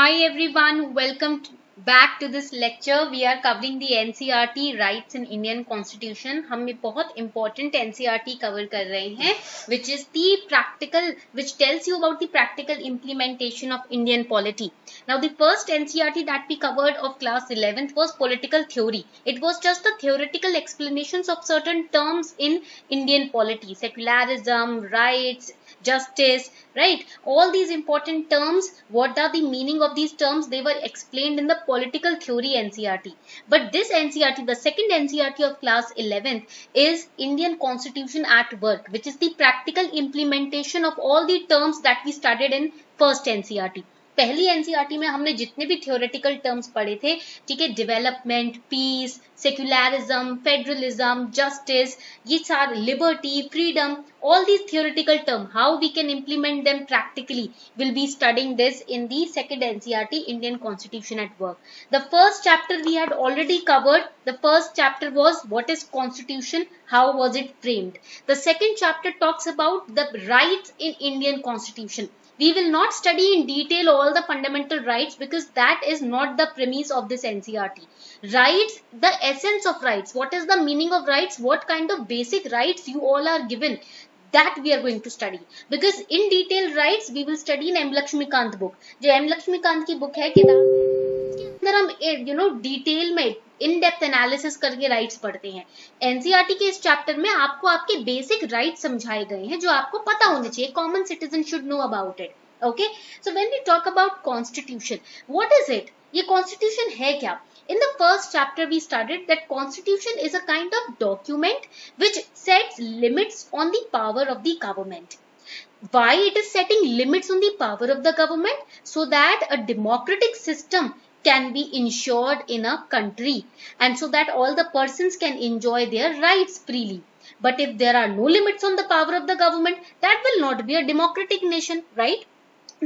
Hi everyone, back to this lecture. We are covering the NCERT rights in Indian Constitution. हम बहुत important NCERT cover कर रहे हैं, which is the practical, which tells you about the practical implementation of Indian polity. Now the first NCERT that we covered of class 11th was political theory. It was just the theoretical explanations of certain terms in Indian polity, secularism, rights, justice, right? All these important terms, what are the meaning of these terms? They were explained in the political theory NCERT. But this NCERT, the second NCERT of class 11th, is Indian Constitution at Work, which is the practical implementation of all the terms that we studied in first NCERT. पहली NCERT में हमने जितने भी theoretical terms पढ़े थे, ठीक है, development, peace, secularism, federalism, justice, ये सारे, liberty, freedom, all these theoretical terms, how we can implement them practically, will be studying this in the second NCERT, Indian Constitution at Work. The first chapter we had already covered. The first chapter was what is Constitution, how was it framed. The second chapter talks about the rights in Indian Constitution. We will not study in detail all the fundamental rights because that is not the premise of this NCERT. Rights, the essence of rights, what is the meaning of rights, what kind of basic rights you all are given, that we are going to study. Because in detail rights we will study in M. Lakshmikant book. जो M. Lakshmikant की book है किताब, इसके अंदर हम detail में in depth analysis करके rights पढ़ते हैं. एनसीईआरटी के इस चैप्टर में आपको आपके बेसिक राइट्स समझाए गए हैं जो आपको पता होने चाहिए. Common citizen should know about it. Okay, so when we talk about constitution, what is it? ये कॉन्स्टिट्यूशन है क्या? In the first chapter we studied that constitution is a kind of document which sets limits on the power of the government. Why it is setting limits on the power of the government? So that a democratic system can be ensured in a country and so that all the persons can enjoy their rights freely. But if there are no limits on the power of the government, that will not be a democratic nation, right?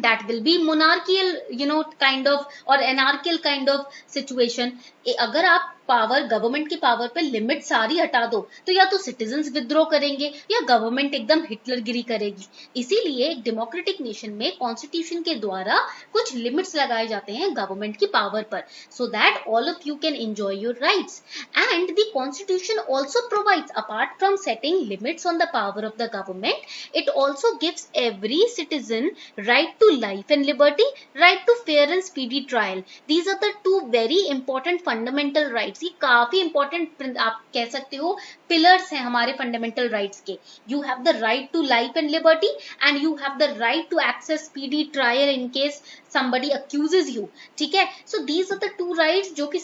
That will be monarchical, kind of, or anarchical kind of situation. अगर आप power, government की power पे limit सारी हटा दो तो या तो सिटीजन्स विद्रो करेंगे या गवर्नमेंट एकदम हिटलरगिरी करेगी. इसीलिए एक डेमोक्रेटिक नेशन में कॉन्स्टिट्यूशन के द्वारा कुछ लिमिट्स लगाए जाते हैं गवर्नमेंट की पावर पर, so that all of you can enjoy your rights. And the constitution also provides, apart from setting limits on the power of the government, it also gives every citizen right to life and liberty, right to fair and speedy trial. These are the two very important fundamental rights. ये काफी important आप कह सकते हो pillars हैं हमारे fundamental rights के. You have the right to life and liberty and you have the right to access speedy trial in case somebody accuses you. ठीक है, so these are the two rights जो कि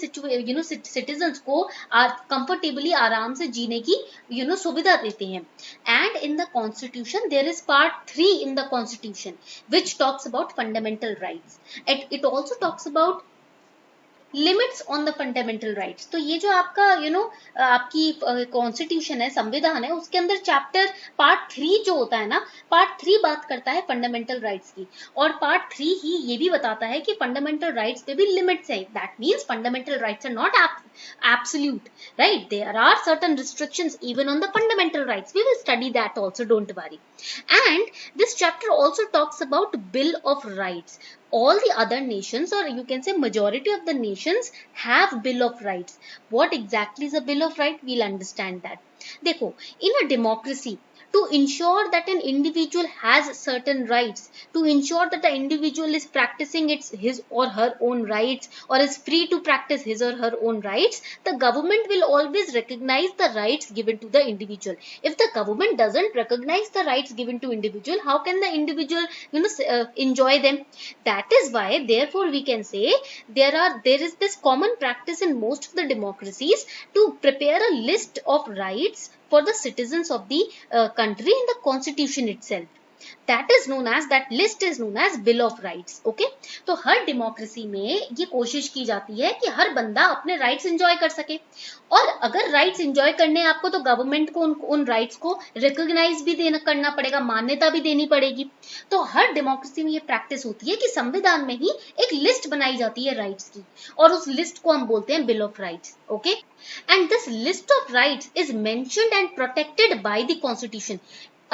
citizens को comfortably आराम से जीने की सुविधा देते हैं. And in the constitution there is part 3 in the constitution which talks about fundamental rights. It also talks about limits on the fundamental rights. तो ये जो आपका आपकी कॉन्स्टिट्यूशन है, संविधान है, उसके अंदर चैप्टर पार्ट 3 जो होता है ना, पार्ट 3 बात करता है फंडामेंटल राइट्स की और पार्ट 3 ही ये भी बताता है कि फंडामेंटल राइट्स पे भी लिमिट्स है. That means fundamental rights are not absolute, right? There are certain restrictions even on the fundamental rights. We will study that also, don't worry. And this chapter also talks about Bill of Rights. All the other nations, or you can say majority of the nations, have Bill of Rights. What exactly is a Bill of Rights? We'll understand that. देखो, in a democracy, to ensure that an individual has certain rights, to ensure that the individual is practicing his or her own rights or is free to practice his or her own rights, the government will always recognize the rights given to the individual. If the government doesn't recognize the rights given to individual, how can the individual enjoy them? That is why, therefore, we can say there is this common practice in most of the democracies to prepare a list of rights for the citizens of the country in the constitution itself. That is known as, that list is known as Bill of Rights. Okay, तो हर democracy में ये कोशिश की जाती है कि हर बंदा अपने राइट्स एंजॉय कर सके और अगर राइट्स एंजॉय करने हैं आपको तो गवर्नमेंट को उन राइट्स को रिकॉग्नाइज भी करना पड़ेगा, मान्यता भी देनी पड़ेगी. तो हर डेमोक्रेसी में ये प्रैक्टिस होती है कि संविधान में ही एक लिस्ट बनाई जाती है राइट्स की और उस लिस्ट को हम बोलते हैं bill of rights. Okay, and this list of rights is mentioned and protected by the constitution.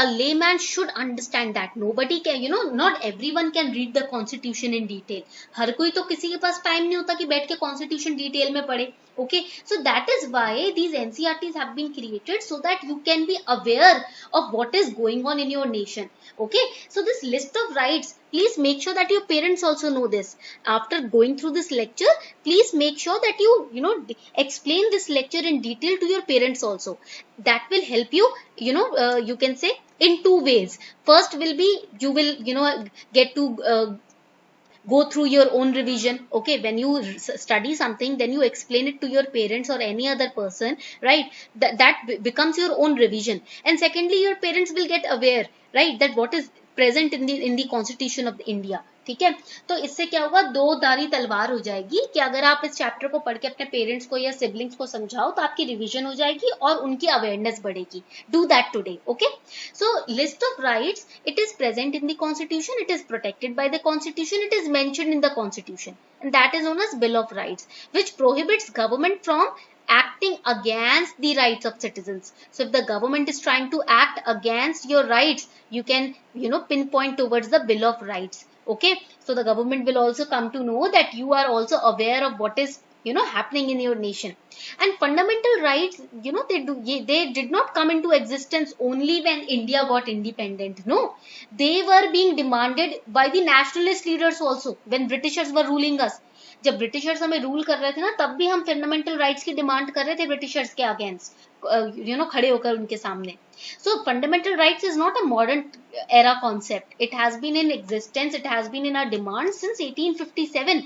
a layman should understand that. Nobody can, not everyone can read the constitution in detail. हर कोई तो किसी के पास time नहीं होता कि बैठ के constitution detail में पढ़े. Okay, so that is why these NCRTs have been created, so that you can be aware of what is going on in your nation. Okay, so this list of rights, please make sure that your parents also know this. After going through this lecture, please make sure that you explain this lecture in detail to your parents also. That will help you, you can say in two ways. First will be, you will get to go through your own revision. Okay, when you study something, then you explain it to your parents or any other person, right? That becomes your own revision. And secondly, your parents will get aware, right, that what is present in the constitution of India. ठीक है, तो इससे क्या होगा, दो धारी तलवार हो जाएगी कि अगर आप इस चैप्टर को पढ़ के अपने पेरेंट्स को या सिबलिंग्स को समझाओ तो आपकी रिवीजन हो जाएगी और उनकी अवेयरनेस बढ़ेगी. Do that today. Okay, so list of rights, it is present in the constitution, it is protected by the constitution, it is mentioned in the constitution, and that is known as bill of rights, which prohibits government from acting against the rights of citizens. So if the government is trying to act against your rights, you can pinpoint towards the bill of rights. Okay, so the government will also come to know that you are also aware of what is happening in your nation. And fundamental rights, they did not come into existence only when India got independent. No, they were being demanded by the nationalist leaders also when Britishers were ruling us. जब Britishers हमें rule कर रहे थे ना, तब भी हम fundamental rights की डिमांड कर रहे थे ब्रिटिशर्स के अगेंस्ट, खड़े होकर उनके सामने. So fundamental rights is not a modern era concept. It has been in existence, it has been in our demand since 1857.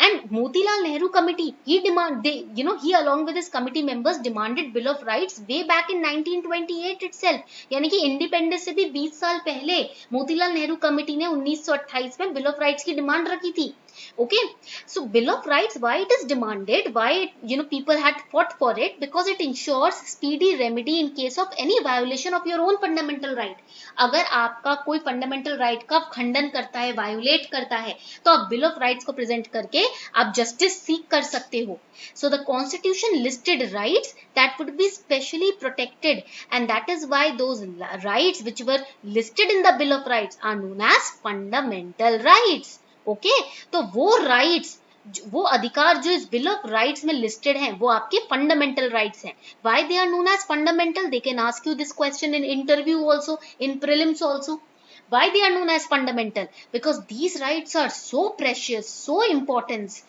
And Motilal Nehru committee, he along with his committee members demanded Bill of Rights way back in 1928 itself. यानी कि independence से भी 20 साल पहले Motilal Nehru committee ने 1928 में bill of rights की demand रखी थी. Okay, so Bill of Rights, why it is demanded, why people had fought for it, because it ensures speedy remedy in case of any violation of your own fundamental right. अगर आपका कोई fundamental right का खंडन करता है, violate करता है, तो आप Bill of Rights को present करके आप justice seek कर सकते हो. So the Constitution listed rights that would be specially protected, and that is why those rights which were listed in the Bill of Rights are known as fundamental rights. ओके, तो वो rights, वो अधिकार जो इस बिल ऑफ राइट्स में listed हैं, वो आपके फंडामेंटल राइट्स हैं. Why they are known as fundamental? They can ask you this question in interview also, in prelims also. Why they are known as fundamental? Because these rights are so precious, so important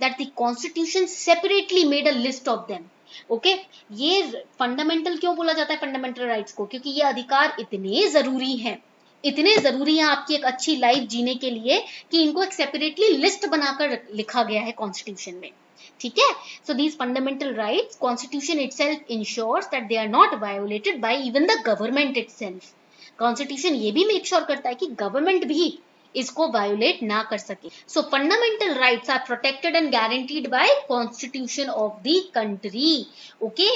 that the Constitution separately made a list of them. Okay, ये fundamental क्यों बोला जाता है fundamental rights को? क्योंकि ये अधिकार इतने जरूरी हैं आपकी एक अच्छी लाइफ जीने के लिए कि इनको एक सेपरेटली लिस्ट बनाकर लिखा गया है कॉन्स्टिट्यूशन में. ठीक है, so these fundamental rights, constitution itself ensures that they are not violated by even the government itself. Constitution ये भी मेक श्योर करता है कि गवर्नमेंट भी इसको वायोलेट ना कर सके. So fundamental rights are protected and guaranteed by constitution of the country. Okay,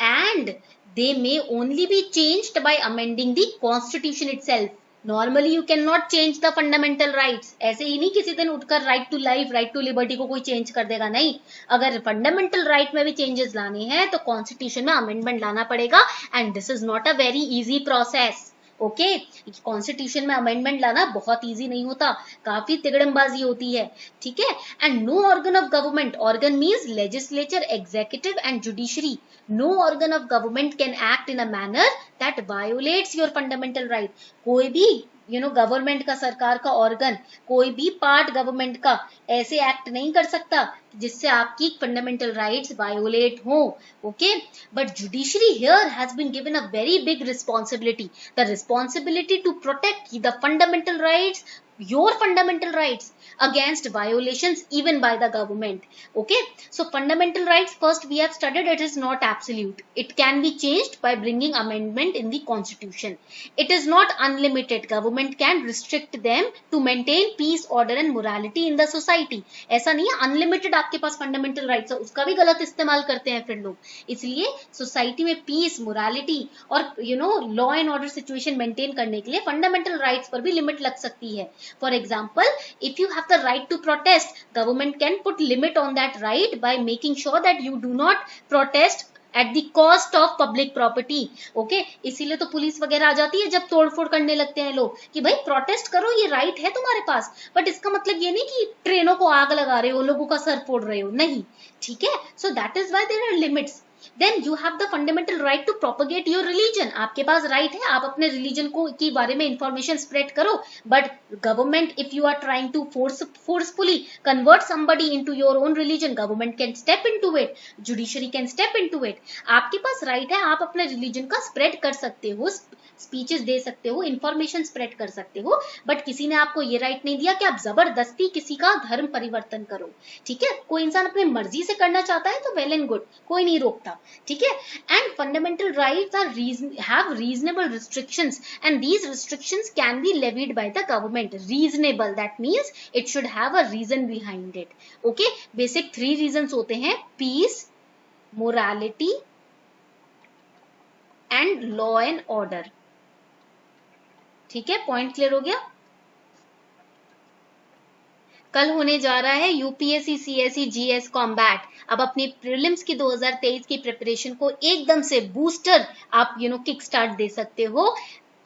and they may only be changed by amending the constitution itself. Normally you cannot change the fundamental rights. ऐसे ही नहीं किसी दिन उठकर right to life, right to liberty को कोई change कर देगा, नहीं. अगर fundamental right में भी changes लाने हैं तो constitution में amendment लाना पड़ेगा, and this is not a very easy process. Okay, constitution में अमेंडमेंट लाना बहुत इजी नहीं होता, काफी तिगड़मबाजी होती है. ठीक है, and no organ of government, organ means legislature, executive and judiciary, no organ of government can act in a manner that violates your fundamental right. कोई भी गवर्नमेंट का, सरकार का ऑर्गन, कोई भी पार्ट गवर्नमेंट का ऐसे एक्ट नहीं कर सकता जिससे आपकी फंडामेंटल राइट्स वायोलेट हो. Okay, but judiciary here has been given a very big responsibility, the responsibility to protect the fundamental rights, your fundamental rights against violations even by the government. Okay, so fundamental rights, first we have studied, it is not absolute. It can be changed by bringing amendment in the constitution. It is not unlimited. Government can restrict them to maintain peace, order and morality in the society. ऐसा नहीं है unlimited आपके पास fundamental rights है, उसका भी गलत इस्तेमाल करते हैं फिर लोग. इसलिए सोसाइटी में पीस, मोरालिटी और law and order situation maintain करने के लिए फंडामेंटल राइट्स पर भी लिमिट लग सकती है. For example, if you have the right to protest, government can put limit on that right by making sure that you do not protest at the cost of public property. Okay, इसीलिए तो police वगैरह आ जाती है जब तोड़फोड़ करने लगते हैं लोग कि भाई प्रोटेस्ट करो, ये राइट है तुम्हारे पास, बट इसका मतलब ये नहीं कि ट्रेनों को आग लगा रहे हो, लोगों का सर फोड़ रहे हो, नहीं, ठीक है। So that is why there are limits. Then you have the fundamental right to propagate your religion. आपके पास राइट है, आप अपने रिलीजन को के बारे में इंफॉर्मेशन स्प्रेड करो, but government, if you are trying to forcefully convert somebody into your own religion, government can step into it, judiciary can step into it। आपके पास राइट है, आप अपने रिलीजन का स्प्रेड कर सकते हो, स्पीचेस दे सकते हो, इंफॉर्मेशन स्प्रेड कर सकते हो, बट किसी ने आपको ये राइट नहीं दिया कि आप जबरदस्ती किसी का धर्म परिवर्तन करो, ठीक है। कोई इंसान अपनी मर्जी से करना चाहता है तो वेल एंड गुड, कोई नहीं रोकता, ठीक है। And fundamental rights are have reasonable restrictions and these restrictions can be levied by the government. Reasonable, that means it should have a reason behind it. Okay, basic 3 reasons होते हैं, peace, morality and law and order, ठीक है। Point clear हो गया। कल होने जा रहा है यूपीएससी सीएसई जीएस कॉम्बैट। अब अपनी प्रीलिम्स की 2023 की प्रिपरेशन को एकदम से बूस्टर आप किक स्टार्ट दे सकते हो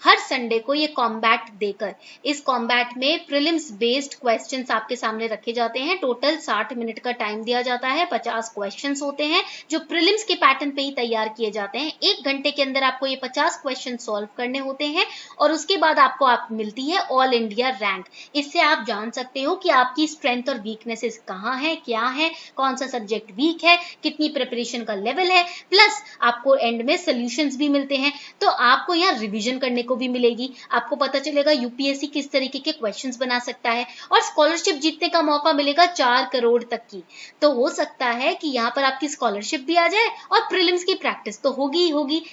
हर संडे को ये कॉम्बैट देकर। इस कॉम्बैट में प्रीलिम्स बेस्ड क्वेश्चंस आपके सामने रखे जाते हैं। टोटल 60 मिनट का टाइम दिया जाता है, 50 क्वेश्चंस होते हैं जो प्रीलिम्स के पैटर्न पे ही तैयार किए जाते हैं। 1 घंटे के अंदर आपको ये 50 क्वेश्चन सॉल्व करने होते हैं और उसके बाद आपको मिलती है ऑल इंडिया रैंक। इससे आप जान सकते हो कि आपकी स्ट्रेंथ और वीकनेसेस कहाँ है, क्या है, कौन सा सब्जेक्ट वीक है, कितनी प्रिपरेशन का लेवल है, प्लस आपको एंड में सोल्यूशंस भी मिलते हैं। तो आपको यहाँ रिविजन करने भी मिलेगी, आपको पता चलेगा यूपीएससी किस तरीके के क्वेश्चंस बना सकता है, और स्कॉलरशिप जीतने का मौका मिलेगा 4 करोड़ तक की। तो हो सकता है कि यहाँ पर आपकी स्कॉलरशिप भी आ जाए और प्रीलिम्स की प्रैक्टिस तो होगी ही होगी।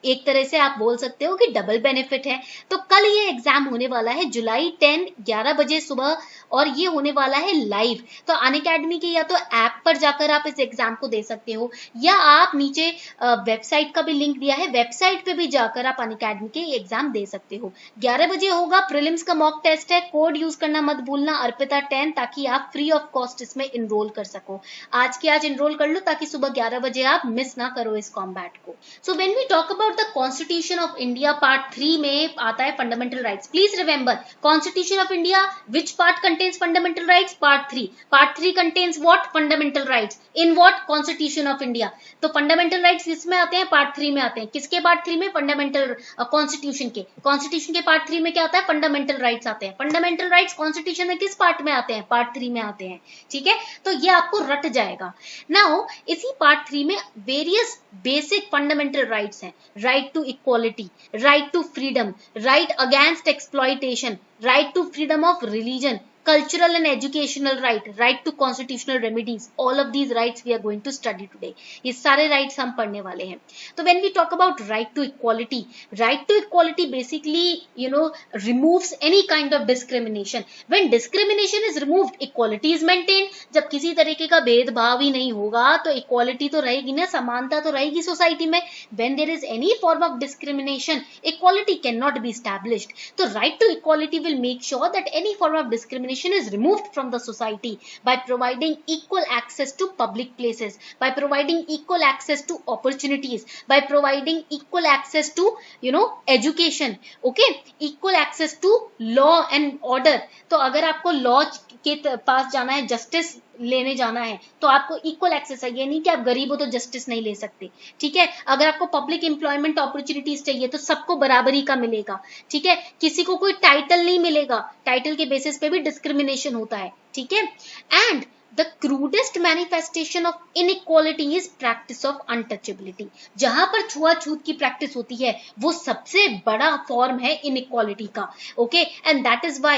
एक तरह से आप बोल सकते हो कि डबल बेनिफिट है। तो कल ये एग्जाम होने वाला है जुलाई 10 11 बजे सुबह, और ये होने वाला है लाइव। तो अनअकैडमी के या तो ऐप पर जाकर आप इस एग्जाम को दे सकते हो, या आप नीचे वेबसाइट का भी लिंक दिया है, वेबसाइट पे भी जाकर आप अनअकैडमी के एग्जाम दे सकते हो। 11 बजे होगा, प्रीलिम्स का मॉक टेस्ट है। कोड यूज करना मत भूलना, अर्पिता 10, ताकि आप फ्री ऑफ कॉस्ट इसमें इनरोल कर सको। आज के आज इनरोल कर लो ताकि सुबह 11 बजे आप मिस ना करो इस कॉम्बैट को। So when we talk about the constitution of India, part 3 में आता है fundamental rights. Please remember, constitution of India, which part contains fundamental rights? Part 3। Part 3 contains what? Fundamental rights. In what? Constitution of India. तो fundamental rights किसमें आते हैं? Part 3 में आते हैं। किसके पार्ट 3 में? फंडामेंटल कॉन्स्टिट्यूशन के। कॉन्स्टिट्यूशन के पार्ट 3 में क्या आता है? फंडामेंटल राइट्स आते हैं। फंडामेंटल राइट्स कॉन्स्टिट्यूशन में किस पार्ट में आते हैं? पार्ट 3 में आते हैं, ठीक है। तो ये आपको रट जाएगा। नाउ इसी पार्ट 3 में वेरियस बेसिक फंडामेंटल राइट्स हैं। Right to equality, right to freedom, right against exploitation, right to freedom of religion, cultural and educational right, right to constitutional remedies, all of these rights we are going to study today। ये सारे rights हम पढ़ने वाले हैं। तो when we talk about right to equality basically removes any kind of discrimination। when discrimination is removed, equality is maintained। जब किसी तरीके का भेदभाव ही नहीं होगा तो equality तो रहेगी ना, समानता तो रहेगी सोसाइटी में। when there is any form of discrimination, equality cannot be established। तो right to equality will make sure that any form of discrimination is removed from the society by providing equal access to public places, by providing equal access to opportunities, by providing equal access to education, okay, equal access to law and order। तो अगर आपको law के पास जाना है, justice लेने जाना है, तो आपको इक्वल एक्सेस है। ये नहीं कि आप गरीब हो तो जस्टिस नहीं ले सकते, ठीक है। अगर आपको पब्लिक एम्प्लॉयमेंट अपॉर्चुनिटीज चाहिए तो सबको बराबरी का मिलेगा, ठीक है। किसी को कोई टाइटल नहीं मिलेगा, टाइटल के बेसिस पे भी डिस्क्रिमिनेशन होता है, ठीक है। And the crudest manifestation of inequality is practice of untouchability। जहां पर छुआछूत की प्रैक्टिस होती है वो सबसे बड़ा फॉर्म है inequality का, okay, and that is why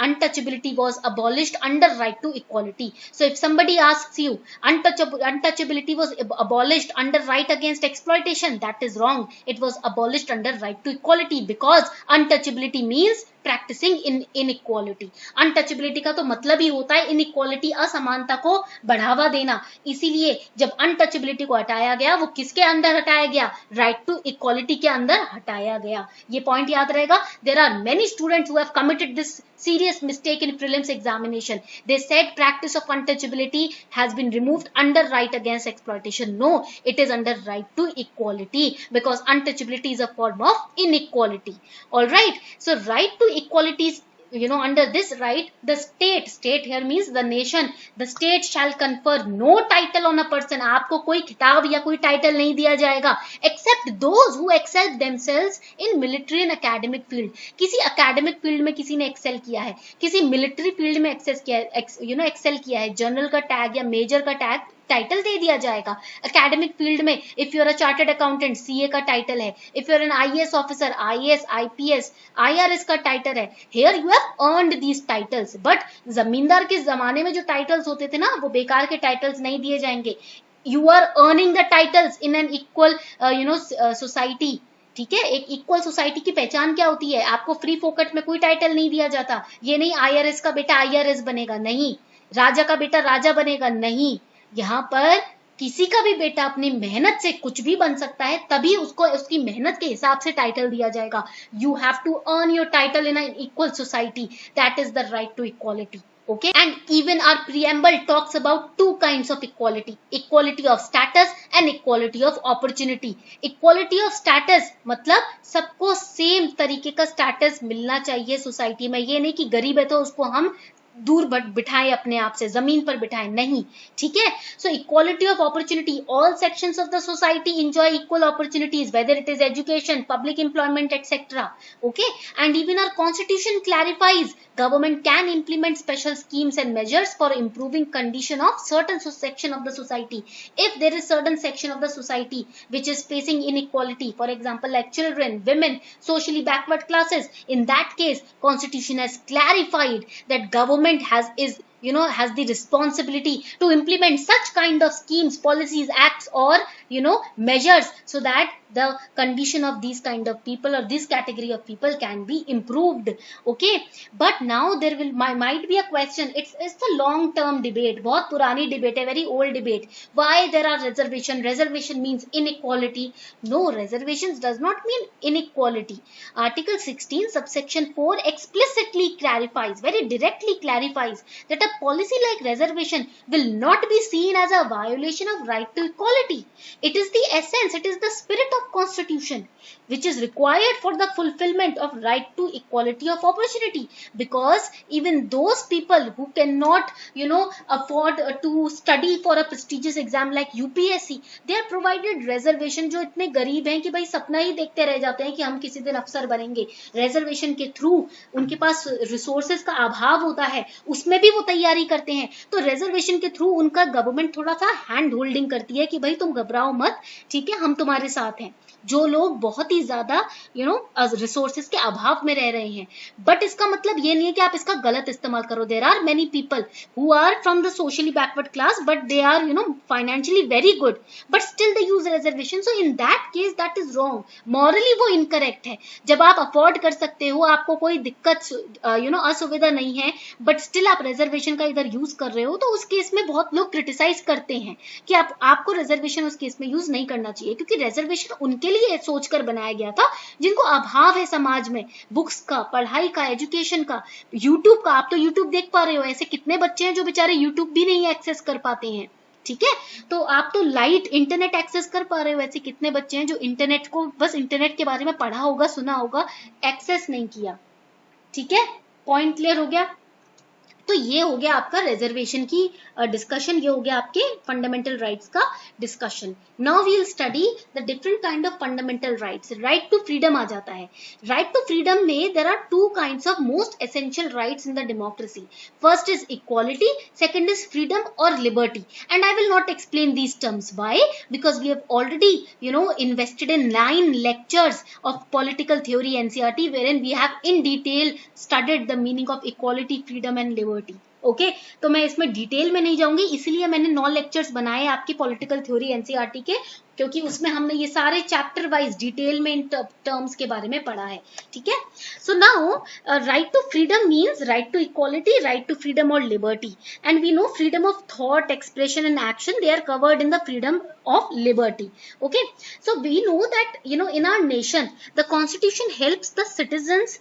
untouchability was abolished under right to equality। so if somebody asks you untouchability was abolished under right against exploitation, that is wrong। it was abolished under right to equality because untouchability means practicing inequality। untouchability का तो मतलब ही होता है inequality, असमानता को बढ़ावा देना। इसीलिए जब untouchability को हटाया गया, वो किसके अंदर हटाया गया? right to equality के अंदर हटाया गया। ये पॉइंट याद रहेगा। there are many students who have committed this serious mistake in prelims examination. They said practice of untouchability has been removed under right against exploitation. No, it is under right to equality, because untouchability is a form of inequality. All right, so right to equality is, under this right, the state here means the nation, the state shall confer no title on a person. आपको कोई खिताब या कोई title नहीं दिया जाएगा, except those who excel themselves in military and academic field. किसी academic field में किसी ने excel किया है, किसी military field में excel किया है, जनरल का टैग या मेजर का टैग टाइटल दे दिया जाएगा. एकेडमिक फील्ड में if you are a chartered accountant, CA का टाइटल है. If you are an IAS officer, IAS, IPS, IRS का टाइटल है. Here you have earned these titles. But जमींदार के जमाने में जो टाइटल्स होते थे ना, वो बेकार के टाइटल्स नहीं दिए जाएंगे. You are earning the titles in an equal society. ठीक है, एक इक्वल सोसाइटी की पहचान क्या होती है? आपको फ्री फोकट में कोई टाइटल नहीं दिया जाता. ये नहीं आईआरएस का बेटा आईआरएस बनेगा, नहीं. राजा का बेटा राजा बनेगा, नहीं. यहाँ पर किसी का भी बेटा अपनी मेहनत से कुछ भी बन सकता है, तभी उसको उसकी मेहनत के हिसाब से टाइटल दिया जाएगा. You have to earn your title in an equal society. That is the right to equality. Okay, and even our preamble talks about two kinds of equality: equality of status and equality of opportunity. Equality of status मतलब सबको same तरीके का status मिलना चाहिए society में. ये नहीं कि गरीब है तो उसको हम दूर बिठाएं, अपने आप से जमीन पर बिठाएं, नहीं. ठीक है, so equality of opportunity. All sections of the society enjoy equal opportunities, whether it is education, public employment, etcetera. Okay, and even our constitution clarifies government can implement special schemes and measures for improving condition of certain section of the society. If there is certain section of the society which is facing inequality, for example like children, women, socially backward classes, in that case constitution has clarified that government has the responsibility to implement such kind of schemes, policies, acts or measures, so that the condition of these kind of people or this category of people can be improved. Okay, but now there might be a question. It's a long term debate, बहुत पुरानी debate है, very old debate. Why there are reservation means inequality? No, reservations does not mean inequality. Article 16 subsection 4 explicitly clarifies, very directly clarifies, that a policy like reservation will not be seen as a violation of right to equality. It is the essence, it is the spirit of constitution which is required for the fulfillment of right to equality of opportunity. Because even those people who cannot afford to study for a prestigious exam like UPSC, they are provided reservation. जो इतने गरीब हैं कि भाई सपना ही देखते रह जाते हैं कि हम किसी दिन अफसर बनेंगे, reservation के थ्रू उनके पास resources का अभाव होता है, उसमें भी वो तैयारी करते हैं. तो reservation के थ्रू उनका गवर्नमेंट थोड़ा सा हैंड होल्डिंग करती है कि भाई तुम घबराओ मत, ठीक है, हम तुम्हारे साथ हैं. जो लोग बहुत ही ज्यादा रिसोर्सेज के अभाव में रह रहे हैं. बट इसका मतलब ये नहीं है कि आप इसका गलत इस्तेमाल करो. There are many people who are from the socially backward class but they are financially very good, but still they use reservation. So in that case that is wrong, morally वो इनकरेक्ट है. जब आप afford कर सकते हो, आपको कोई दिक्कत असुविधा नहीं है, बट स्टिल आप रिजर्वेशन का इधर यूज कर रहे हो, तो उस केस में बहुत लोग क्रिटिसाइज करते हैं कि आपको रिजर्वेशन उस केस में यूज नहीं करना चाहिए, क्योंकि रिजर्वेशन उनके लिए सोचकर बनाया गया था जिनको अभाव है समाज में, बुक्स का, पढ़ाई का, एजुकेशन का, यूट्यूब का. आप तो यूट्यूब देख पा रहे हो, ऐसे कितने बच्चे हैं जो बेचारे यूट्यूब भी नहीं एक्सेस कर पाते हैं. ठीक है, तो आप तो लाइट इंटरनेट एक्सेस कर पा रहे हो, ऐसे कितने बच्चे हैं जो इंटरनेट को बस इंटरनेट के बारे में पढ़ा होगा, सुना होगा, एक्सेस नहीं किया. ठीक है, पॉइंट क्लियर हो गया. तो ये हो गया आपका रिजर्वेशन की डिस्कशन, ये हो गया आपके फंडामेंटल राइट्स का discussion. Now we will study the different kind of fundamental rights. Right to freedom आ जाता है. राइट टू फ्रीडम में there are two kinds of most essential rights in the democracy. First is equality, second is freedom और liberty. And I will not explain these terms. Why? Because we have already invested in 9 lectures of political theory NCERT wherein we have in detail studied the meaning of equality, freedom and liberty. Okay, तो मैं इसमें detail में नहीं जाऊंगी, इसलिए मैंने 9 lectures बनाए आपकी पॉलिटिकल थ्योरी एनसीईआरटी के. क्योंकि उसमें हमने ये सारे चैप्टर वाइज डिटेल में इन टर्म्स के बारे में पढ़ा है, ठीक है। So now right to freedom means right to equality, right to freedom और liberty, and we know freedom of thought, expression and action, they are covered in the freedom of liberty. Okay, so we know that in our nation the constitution helps the citizens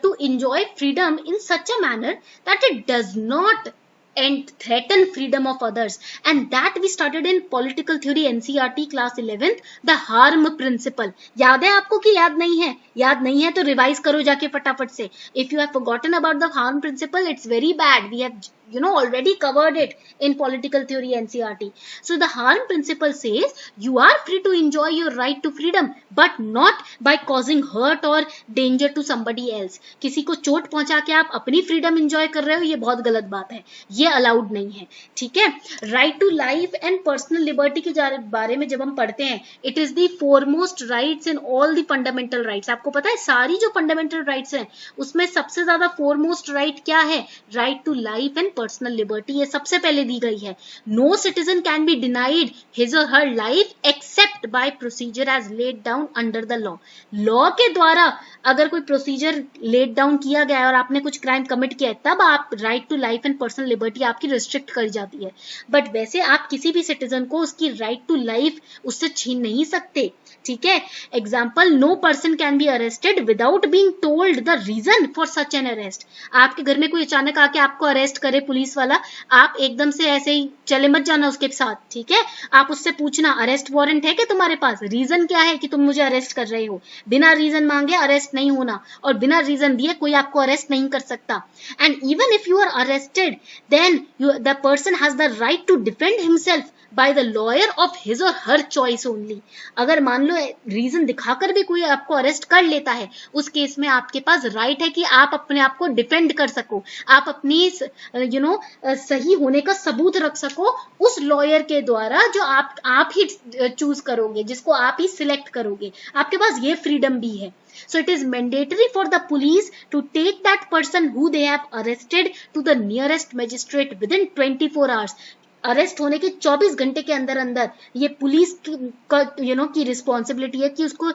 to enjoy freedom in such a manner that it does not and threaten freedom of others, and that we studied in political theory NCERT class 11th, the harm principle. याद है आपको कि याद नहीं है? याद नहीं है तो रिवाइज करो जाके फटाफट से. If you have forgotten about the harm principle, it's very bad. We have already covered it in political theory NCERT. So the harm principle says you are free to enjoy your right to freedom, but not by causing hurt or danger to somebody else. किसी को चोट पहुंचा के आप अपनी freedom enjoy कर रहे हो, ये बहुत गलत बात है, ये अलाउड नहीं है, ठीक है। Right to life and personal liberty के बारे में जब हम पढ़ते हैं, it is the foremost rights in all the fundamental rights. आपको पता है सारी जो फंडामेंटल राइट्स हैं उसमें सबसे ज्यादा फोरमोस्ट राइट क्या है? Right to life and personal liberty, ये सबसे पहले दी गई है। No citizen can be denied his or her life except by procedure as laid down under the law. Law के द्वारा अगर कोई प्रोसीजर लेड डाउन किया गया है और आपने कुछ क्राइम कमिट किया है, तब आप right to life and personal liberty आपकी रिस्ट्रिक्ट करी जाती है। बट वैसे आप किसी भी सिटीजन को उसकी राइट टू लाइफ उससे छीन नहीं सकते, ठीक है। Example, no person can be arrested without being told the reason for such an arrest. आपके घर में कोई अचानक आके आपको अरेस्ट करे पुलिस वाला, आप एकदम से ऐसे ही चले मत जाना उसके साथ, ठीक है। आप उससे पूछना अरेस्ट वारंट है कि तुम्हारे पास, रीजन क्या है कि तुम मुझे अरेस्ट कर रहे हो। बिना रीजन मांगे अरेस्ट नहीं होना, और बिना रीजन दिए कोई आपको अरेस्ट नहीं कर सकता। And even if you are arrested, then the person has the right to defend himself by the lawyer of his or her choice only. अगर मान लो रीजन दिखाकर भी कोई आपको अरेस्ट कर लेता है, उस केस में आपके पास राइट है कि आप अपने आप को डिफेंड कर सको, आप अपनी सही होने का सबूत रख सको उस लॉयर के द्वारा जो आप ही चूज करोगे, जिसको आप ही सिलेक्ट करोगे। आपके पास ये फ्रीडम भी है। So it is mandatory for the police to take that person who they have arrested to the nearest magistrate within 24 hours. Arrest होने के 24 घंटे के अंदर अंदर ये पुलिस की रिस्पॉन्सिबिलिटी है कि उसको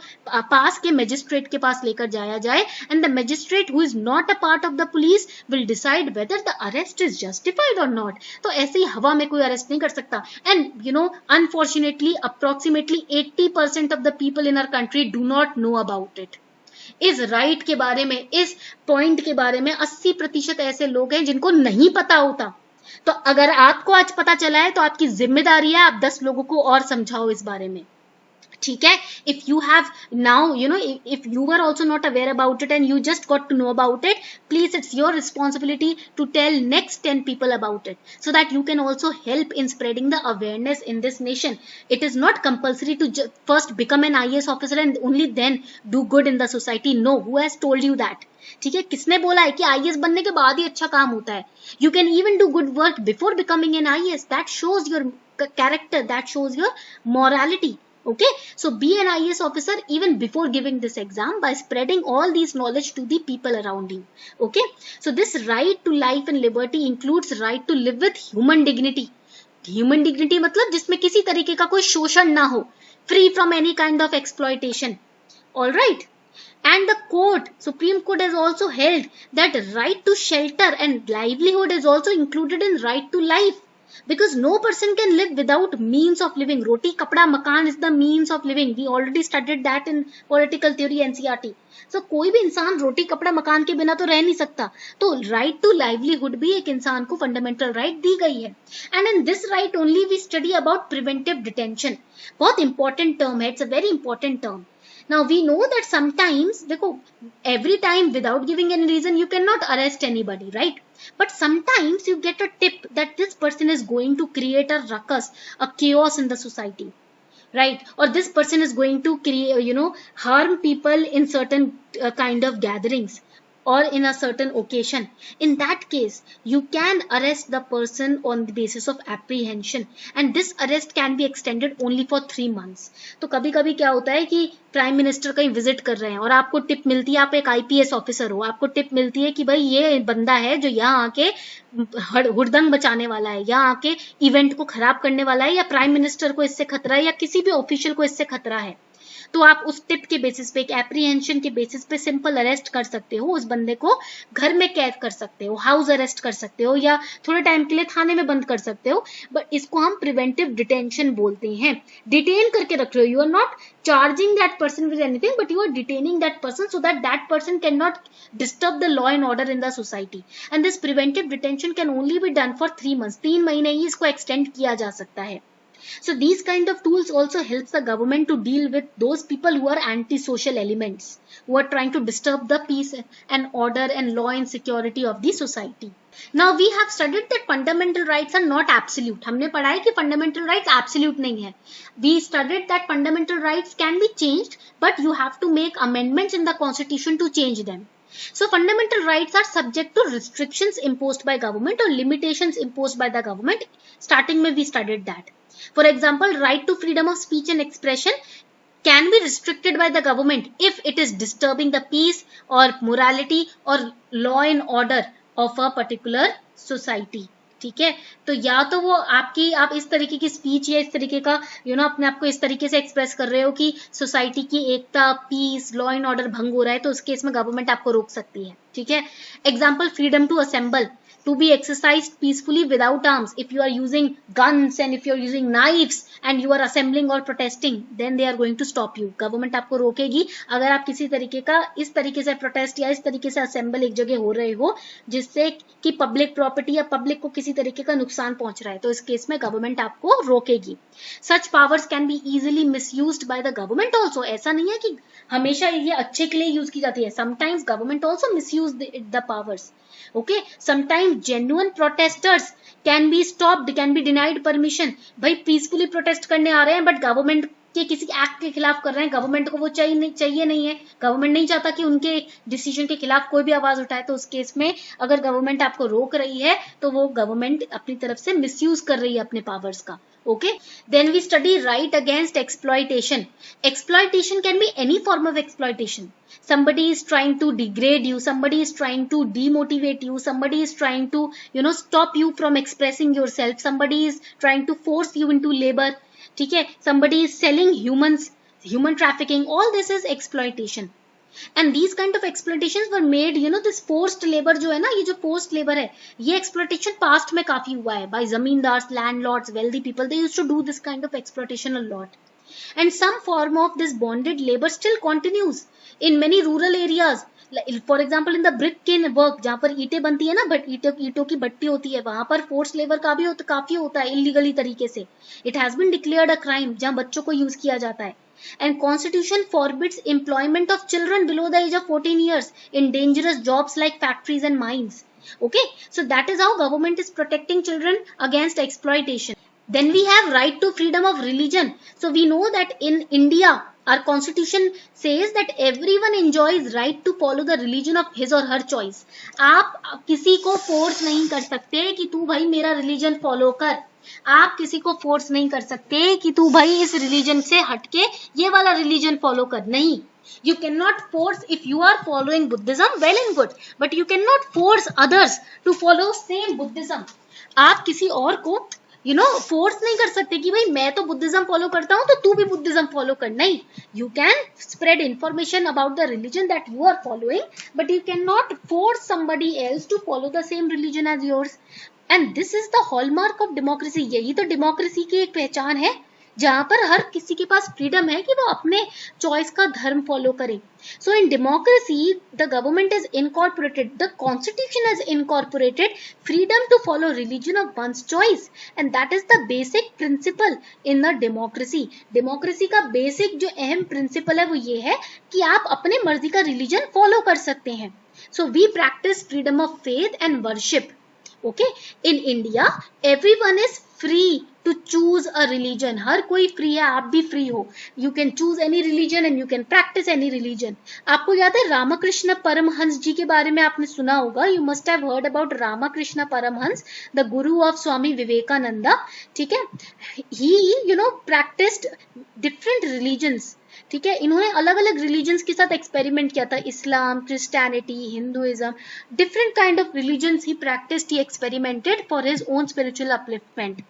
पास के मजिस्ट्रेट के पास लेकर जाया जाए, and the magistrate who is not a part of the police will decide whether the arrest is justified और नॉट। तो ऐसे ही हवा में कोई अरेस्ट नहीं कर सकता। And unfortunately approximately 80% of the people in our country do not know about it. इस राइट के बारे में, इस पॉइंट के बारे में 80% ऐसे लोग हैं जिनको नहीं पता होता। तो अगर आपको आज पता चला है तो आपकी जिम्मेदारी है आप 10 लोगों को और समझाओ इस बारे में, ठीक है। If you have now if you were also not aware about it and you just got to know about it, please, it's your responsibility to tell next 10 people about it, so that you can also help in spreading the awareness in this nation. It is not compulsory to first become an IAS officer and only then do good in the society. No, who has told you that? ठीक है, किसने बोला है कि IAS बनने के बाद ही अच्छा काम होता है? You can even do good work before becoming an IAS. That shows your character, that shows your morality. Okay, so be an IAS officer even before giving this exam by spreading all these knowledge to the people around you. Okay, so this right to life and liberty includes right to live with human dignity. Human dignity मतलब जिसमें किसी तरीके का कोई शोषण ना हो, free from any kind of exploitation. All right. And the court, Supreme Court, has also held that right to shelter and livelihood is also included in right to life, because no person can live without means of living. Roti, kapda, makan is the means of living. We already studied that in political theory NCERT. So कोई भी इंसान रोटी कपड़ा मकान के बिना तो रह नहीं सकता। तो राइट टू लाइवलीहुड भी एक इंसान को फंडामेंटल राइट दी गई है। And in this right only we study about preventive detention. बहुत इंपॉर्टेंट टर्म है, it's a very important term. Now we know that sometimes, देखो, every time without giving any reason you cannot arrest anybody, right? But sometimes you get a tip that this person is going to create a ruckus, a chaos in the society, right? Or this person is going to create, harm people in certain kind of gatherings. or in a certain occasion, in that case you can arrest the person on the basis of apprehension, and this arrest can be extended only for 3 months. तो कभी कभी क्या होता है कि prime minister कहीं visit कर रहे हैं और आपको टिप मिलती है, आप एक आईपीएस ऑफिसर हो, आपको टिप मिलती है कि भाई ये बंदा है जो यहाँ आके हुड़दंग बचाने वाला है, यहाँ आके इवेंट को खराब करने वाला है, या प्राइम मिनिस्टर को इससे खतरा है, या किसी भी ऑफिशियल को इससे खतरा है, तो आप उस टिप के बेसिस पे, एक एप्रीहेंशन के बेसिस पे सिंपल अरेस्ट कर सकते हो, उस बंदे को घर में कैद कर सकते हो, हाउस अरेस्ट कर सकते हो, या थोड़े टाइम के लिए थाने में बंद कर सकते हो, बट इसको हम प्रिवेंटिव डिटेंशन बोलते हैं. डिटेन करके रख रहे हो, you are not charging that person with anything, but you are detaining that person so that that person cannot disturb the law and order in the society. And this preventive detention can only be done for 3 months. 3 महीने ही इसको extend किया जा सकता है. So these kind of tools also helps the government to deal with those people who are anti-social elements, who are trying to disturb the peace and order and law and security of the society. Now we have studied that fundamental rights are not absolute. हमने पढ़ा है कि fundamental rights absolute नहीं है. We studied that fundamental rights can be changed, but you have to make amendments in the constitution to change them. So fundamental rights are subject to restrictions imposed by government or limitations imposed by the government. Starting में we studied that. For example, right to freedom of speech and expression can be restricted by the government if it is disturbing the peace or morality or law and order of a particular society. ठीक है, तो या तो वो आप इस तरीके की स्पीच या इस तरीके का अपने आप को इस तरीके से एक्सप्रेस कर रहे हो कि सोसाइटी की एकता, पीस, लॉ एंड ऑर्डर भंग हो रहा है, तो उस केस में गवर्नमेंट आपको रोक सकती है. ठीक है, example, freedom to assemble to be exercised peacefully without arms. If you are using guns and if you are using knives and you are assembling or protesting, then they are going to stop you. Government आपको रोकेगी अगर आप किसी तरीके का इस तरीके से protest या इस तरीके से असेंबल एक जगह हो रहे हो जिससे कि पब्लिक प्रॉपर्टी या पब्लिक को किसी तरीके का नुकसान पहुंच रहा है, तो इस केस में गवर्नमेंट आपको रोकेगी. Such powers can be easily misused by the government also. ऐसा नहीं है कि हमेशा ये अच्छे के लिए यूज की जाती है. Sometimes government also misuse the powers. Okay, sometimes genuine protesters can be stopped, can be denied permission. भाई पीसफुली प्रोटेस्ट करने आ रहे हैं बट गवर्नमेंट के किसी एक्ट के खिलाफ कर रहे हैं, गवर्नमेंट को वो चाहिए नहीं है, गवर्नमेंट नहीं चाहता कि उनके डिसीजन के खिलाफ कोई भी आवाज उठाए, तो उस केस में अगर गवर्नमेंट आपको रोक रही है तो वो गवर्नमेंट अपनी तरफ से मिसयूज कर रही है अपने पावर्स का. Okay, then we study right against exploitation. Exploitation can be any form of exploitation. Somebody is trying to degrade you, somebody is trying to demotivate you, somebody is trying to stop you from expressing yourself, somebody is trying to force you into labor. ठीक है, somebody is selling humans, human trafficking, all this is exploitation. And these kind of exploitations were made, this forced labor जो है ना, ये जो forced labor है, ये exploitation past में काफी हुआ है by zamindars, landlords, wealthy people. They used to do this kind of exploitation a lot. And some form of this bonded labor still continues in many rural areas. For example, in the brick kiln work, जहाँ पर ईंटें बनती है ना, but ईंटों की भट्टी होती है, वहां पर फोर्स लेबर का भी काफी होता है इलीगली तरीके से. It has been declared a crime जहाँ बच्चों को यूज किया जाता है. And Constitution forbids employment of children below the age of 14 years in dangerous jobs like factories and mines. Okay, so that is how government is protecting children against exploitation. Then we have right to freedom of religion. So we know that in India, our constitution says that everyone enjoys right to follow the religion of his or her choice. आप किसी को force नहीं कर सकते कि तू भाई मेरा रिलीजन फॉलो कर. आप किसी को फोर्स नहीं कर सकते कि तू भाई इस रिलीजन से हटके ये वाला रिलीजन फॉलो कर. नहीं, you cannot force. If you are following Buddhism, well and good, but you cannot force others to follow same Buddhism. आप किसी और को फोर्स नहीं कर सकते कि भाई मैं तो बुद्धिज्म फॉलो करता हूं तो तू भी बुद्धिज्म फॉलो कर. नहीं, you can spread information about the religion that you are following, but you can not force somebody else to follow the same religion as yours. And this is the hallmark of democracy. यही तो democracy की एक पहचान है, जहां पर हर किसी के पास फ्रीडम है कि वो अपने चॉइस का धर्म फॉलो करे. So in democracy, the government has incorporated, the constitution has incorporated freedom to follow religion of one's choice, and that is the basic principle in the democracy. Democracy का basic जो अहम principle है वो ये है कि आप अपने मर्जी का religion follow कर सकते हैं. So we practice freedom of faith and worship. Okay, in India everyone is free to choose a religion, हर कोई फ्री है, आप भी फ्री हो, you can choose any religion and you can practise any religion. आपको याद है रामकृष्ण परमहंस जी के बारे में आपने सुना होगा, you must have heard about Ramakrishna Paramahamsa, the guru of Swami Vivekananda, ठीक है, ही प्रैक्टिस्ड डिफरेंट रिलीजन्स, ठीक है, इन्होंने अलग अलग रिलीजन्स के साथ एक्सपेरिमेंट किया था, इस्लाम, Christianity, Hinduism, different kind of religions he practised, he experimented for his own spiritual upliftment.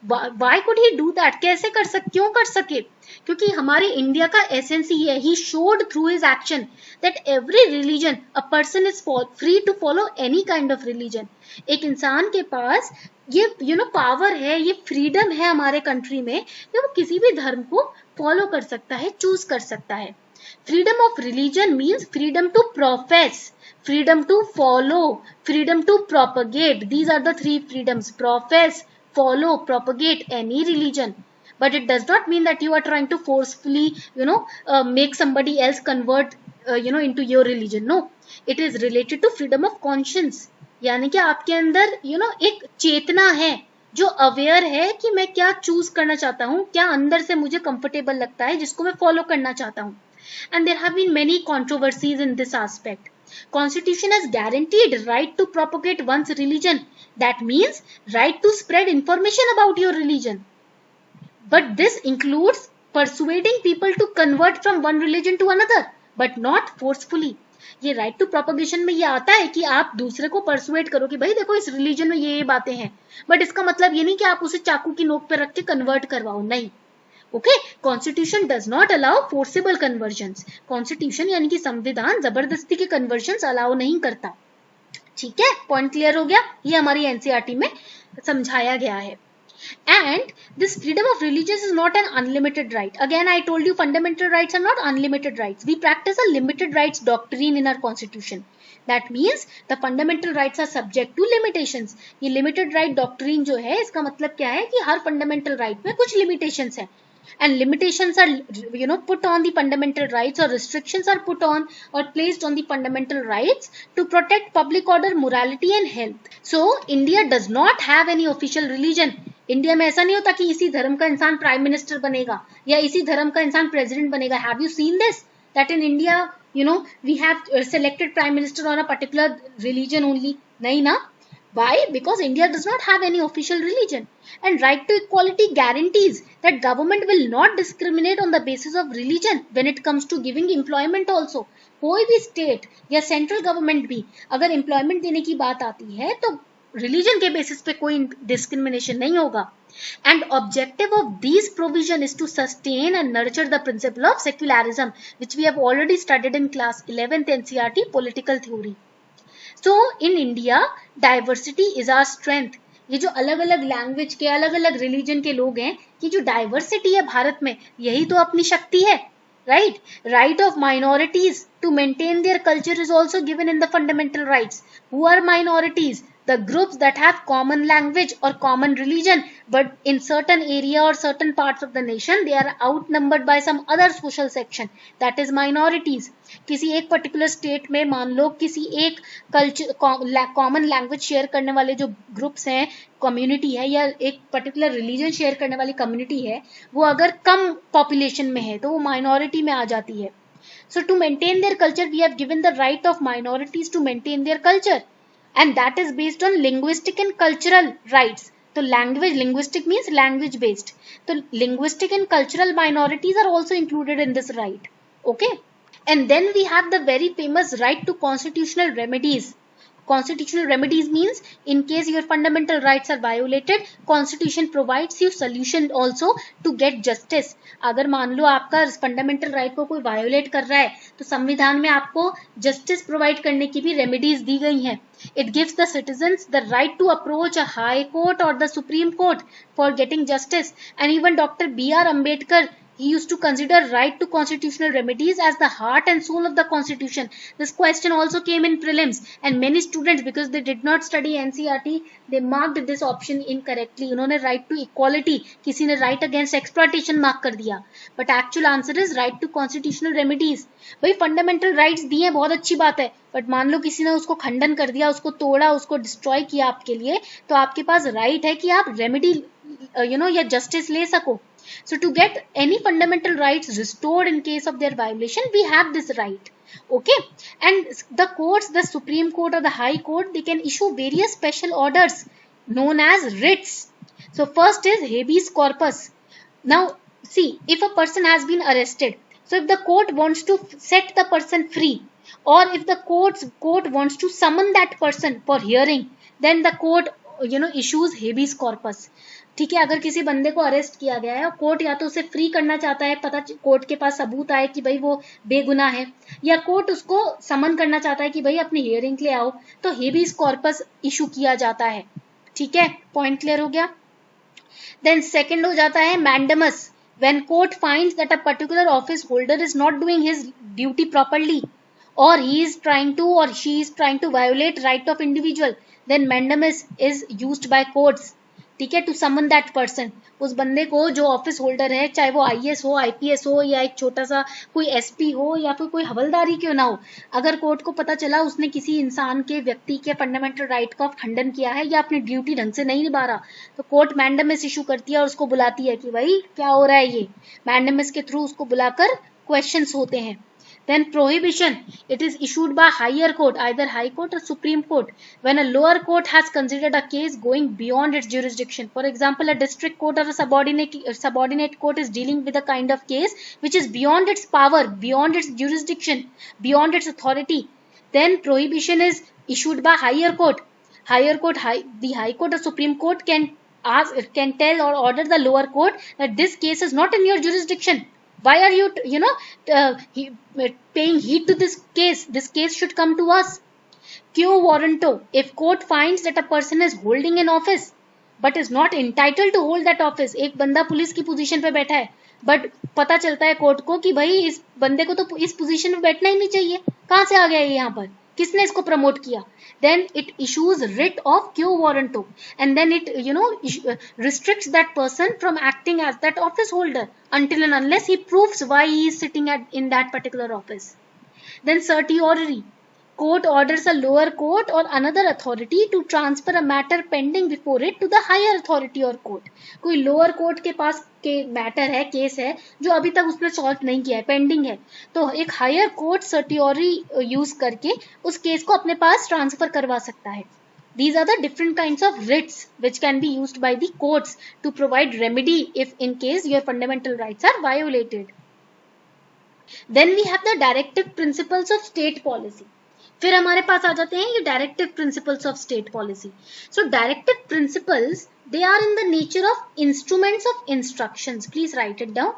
Why could he do that, कैसे कर सक, क्यों कर सके, क्योंकि हमारे इंडिया का एसेंस ही है, he showed through his action that every religion a person is free to follow any kind of religion. एक इंसान के पास ये पावर है, ये फ्रीडम है हमारे कंट्री में कि वो किसी भी धर्म को फॉलो कर सकता है, चूज कर सकता है। Freedom of religion means freedom to profess, freedom to follow, freedom to propagate, these are the three freedoms: profess, follow, propagate any religion. But it does not mean that you are trying to forcefully make somebody else convert into your religion. No, it is related to freedom of conscience, यानी कि आपके अंदर एक चेतना है जो aware है कि मैं क्या चूज करना चाहता हूँ, क्या अंदर से मुझे कंफर्टेबल लगता है, जिसको मैं फॉलो करना चाहता हूँ। And there have been many controversies in this aspect. Constitution has guaranteed right to propagate one's religion. That means right to spread information about your religion. But this includes persuading people to convert from one religion to another, but not forcefully. ये right to propagation में ये आता है कि आप दूसरे को persuade करो कि भाई देखो इस रिलीजन में ये बातें हैं, बट इसका मतलब ये नहीं कि आप उसे चाकू की नोक पे रख के कन्वर्ट करवाओ, नहीं। Okay, constitution does not allow forcible convergence, constitution यानी कि संविधान जबरदस्ती के कन्वर्जन्स अलाउ नहीं करता, ठीक है, पॉइंट क्लियर हो गया, ये हमारी एनसीईआरटी में समझाया गया है। And this freedom of religion is not an unlimited right. Again, I told you fundamental rights are not unlimited rights. We practice a limited rights doctrine in our constitution. That means the fundamental rights are subject to limitations. ये limited right doctrine जो है इसका मतलब क्या है कि हर fundamental right में कुछ limitations है. And limitations are put on the fundamental rights, or restrictions are put on or placed on the fundamental rights to protect public order, morality and health. So India does not have any official religion. India में ऐसा नहीं होता कि इसी धर्म का इंसान prime minister बनेगा या इसी धर्म का इंसान प्रेसिडेंट बनेगा। Have you seen this that in India we have selected prime minister on a particular religion only? नहीं ना। Why? Because India does not have any official religion. And right to equality guarantees that government will not discriminate on the basis of religion when it comes to giving employment also. कोई भी state या central government भी अगर employment देने की बात आती है तो रिलीजन के बेसिस पे कोई डिस्क्रिमिनेशन नहीं होगा। And objective of these provision is to sustain and nurture the principle of secularism, which we have already studied in class 11th NCERT political theory. So in India, diversity is our strength. ये जो अलग अलग language के, अलग अलग religion के लोग हैं, ये जो डाइवर्सिटी है भारत में, यही तो अपनी शक्ति है, right? Right of minorities to maintain their culture is also given in the fundamental rights. Who are minorities? The groups that have common language or common religion, but in certain area or certain parts of the nation they are outnumbered by some other social section, that is minorities. किसी एक particular state में मान लो किसी एक culture common language share करने वाले जो groups हैं, कम्युनिटी है, या एक पर्टिकुलर रिलीजन शेयर करने वाली कम्युनिटी है, वो अगर कम पॉपुलेशन में है तो वो माइनॉरिटी में आ जाती है। So to maintain their culture we have given the right of minorities to maintain their culture, and that is based on linguistic and cultural rights. So language, linguistic means language based. So linguistic and cultural minorities are also included in this right. Okay. And then we have the very famous right to constitutional remedies. Constitutional remedies means in case your fundamental rights are violated, constitution provides you solution also to get justice. अगर मान लो आपका fundamental right को कोई violet कर रहा है तो संविधान में आपको जस्टिस प्रोवाइड करने की भी रेमेडीज दी गई हैं. It gives the citizens the right to approach a high court or the supreme court for getting justice. And even Dr. B.R. Ambedkar He used to consider right to constitutional remedies as the heart and soul of the constitution. This question also came in prelims, and many students, because they did not study NCERT, they marked this option incorrectly. उन्होंने right to equality, किसी ने right against exploitation mark कर दिया, but actual answer is right to constitutional remedies. भाई fundamental rights दिए, बहुत अच्छी बात है, बट मान लो किसी ने उसको खंडन कर दिया, उसको तोड़ा, उसको डिस्ट्रॉय किया आपके लिए, तो आपके पास राइट है कि आप रेमेडी या जस्टिस ले सको. So to get any fundamental rights restored in case of their violation, we have this right. Okay, and the courts, the Supreme Court or the High Court, they can issue various special orders known as writs. So first is habeas corpus. Now see, if a person has been arrested, so if the court wants to set the person free, or if the court wants to summon that person for hearing, then the court issues habeas corpus. ठीक है, अगर किसी बंदे को arrest किया गया है और कोर्ट या तो उसे फ्री करना चाहता है, पता कोर्ट के पास सबूत आए कि भाई वो बेगुनाह है, या कोर्ट उसको समन करना चाहता है कि भाई अपनी हियरिंग के लिए आओ, तो हेबियस कॉर्पस इशू किया जाता है. ठीक है, पॉइंट क्लियर हो गया. देन सेकंड हो जाता है mandamus. When court finds that a particular office holder is not doing his duty properly, or he is trying to or she is trying to violate right of individual, then mandamus is used by courts. ठीक है, to someone that person. उस बंदे को जो office holder है, चाहे वो IAS हो, आईपीएस हो, या एक छोटा सा कोई एसपी हो, या फिर कोई हवलदारी क्यों ना हो, अगर कोर्ट को पता चला उसने किसी इंसान के, व्यक्ति के फंडामेंटल राइट का खंडन किया है या अपनी ड्यूटी ढंग से नहीं निभा रहा, तो कोर्ट मैंडेमस इशू करती है और उसको बुलाती है कि भाई क्या हो रहा है ये. मैंडेमस के थ्रू उसको बुलाकर क्वेश्चंस होते हैं. Then prohibition, it is issued by higher court, either high court or supreme court, when a lower court has considered a case going beyond its jurisdiction. For example, a district court or a subordinate court is dealing with a kind of case which is beyond its power, beyond its jurisdiction, beyond its authority. Then prohibition is issued by higher court. The high court or supreme court can tell or order the lower court that this case is not in your jurisdiction. Why are you paying heed to this case? This case should come to us. Quo warranto, if court finds that a person is holding an office but is not entitled to hold that office, एक बंदा police की position पे बैठा है, but पता चलता है court को कि भाई इस बंदे को तो इस पोजीशन में बैठना ही नहीं चाहिए, कहाँ से आ गया ये यहाँ पर, किसने इसको प्रमोट किया, then it issues writ of quo warranto, and then it restricts that person from acting as that office holder until and unless he proves why he is sitting in that particular office. Then certiorari, court orders a lower court or another authority to transfer a matter pending before it to the higher authority or court. कोई lower court के पास के matter है, case है जो अभी तक उसने solve नहीं किया है, पेंडिंग है, तो एक हायर कोर्ट सर्टियोरी यूज करके उस केस को अपने पास ट्रांसफर करवा सकता है. These are the different kinds of writs which can be used by the courts to provide remedy if in case your fundamental rights are violated. Then we have the directive principles of state policy. फिर हमारे पास आ जाते हैं ये directive principles of state policy. So directive principles, they are in the nature of instruments of instructions. Please write it down.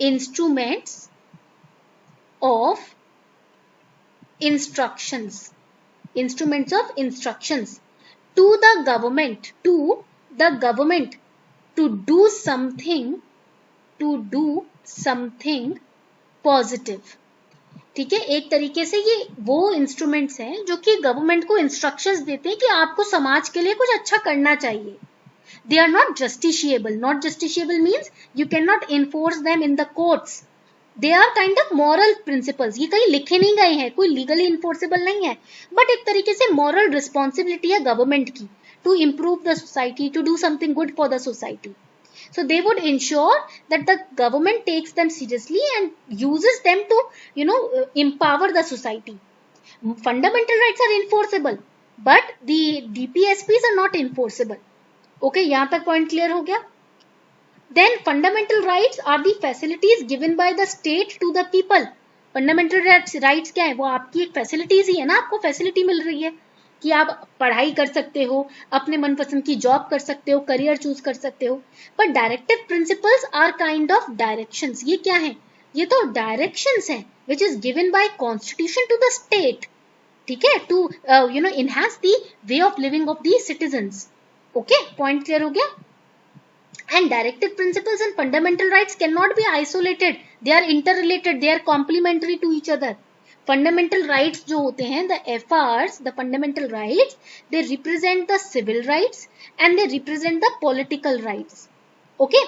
Instruments of instructions, instruments of instructions to the government to do something positive. ठीक है, एक तरीके से ये वो instruments हैं जो कि गवर्नमेंट को इंस्ट्रक्शंस देते हैं कि आपको समाज के लिए कुछ अच्छा करना चाहिए. They are not justiciable. Not justiciable means you can not enforce them in the courts. They are kind of moral principles. ये कहीं लिखे नहीं गए हैं, कोई लीगली इन्फोर्सेबल नहीं है, बट एक तरीके से मॉरल रिस्पॉन्सिबिलिटी है गवर्नमेंट की to improve the society, to do something good for the society. So they would ensure that the government takes them seriously and uses them to, empower the society. Fundamental rights are enforceable, but the DPSPs are not enforceable. Okay, यहाँ तक point clear हो गया? Then fundamental rights are the facilities given by the state to the people. Fundamental rights क्या है? वो आपकी एक facilities ही है ना, आपको facility मिल रही है कि आप पढ़ाई कर सकते हो, अपने मनपसंद की जॉब कर सकते हो, करियर चूज कर सकते हो. But directive principles are kind of directions. ये क्या है? ये तो डायरेक्शंस हैं which is given by constitution to the state. ठीक है, to enhance the way of living of the citizens. Okay, point clear हो गया? And directive principles and fundamental rights cannot be isolated. They are interrelated. They are complementary to each other. Fundamental rights जो होते हैं, the FRs, the fundamental rights, they represent the civil rights and they represent the political rights. Okay?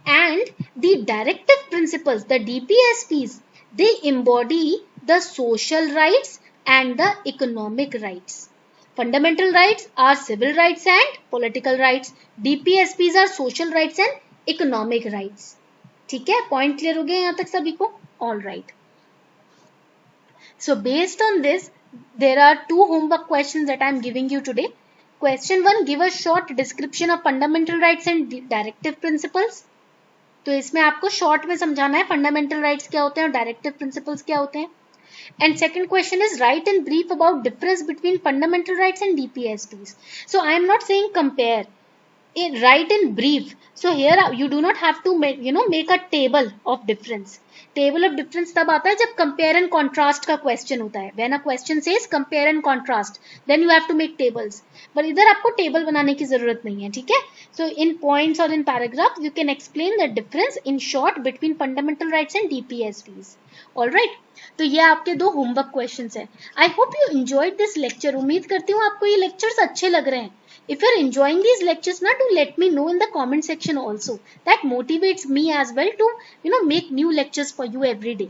And the directive principles, the DPSPs, they embody the social rights and the economic rights. Fundamental rights are civil rights and political rights. DPSPs are social rights and economic rights. ठीक है, point clear हो गया यहाँ तक सभी को? All right. So based on this, there are 2 homework questions that I am giving you today. Question 1, give a short description of fundamental rights and directive principles. तो इसमें आपको शॉर्ट में समझाना है फंडामेंटल राइट्स क्या होते हैं और डायरेक्टिव प्रिंसिपल्स क्या होते हैं. And second question is write in brief about difference between fundamental rights and DPSPs. So I am not saying compare. Write in brief. So here you do not have to make a table of difference. Table of difference तब आता है जब compare and contrast का question होता है. When a question says compare and contrast, then you have to make tables. But इधर आपको table बनाने की जरूरत नहीं है, ठीक है? So in points or in paragraph, you can explain the difference in short between fundamental rights and DPSPs. All right. तो ये आपके 2 homework questions हैं. I hope you enjoyed this lecture. उम्मीद करती हूँ आपको ये lectures अच्छे लग रहे हैं. If you're enjoying these lectures, do let me know in the comment section also. That motivates me as well to make new lectures for you every day.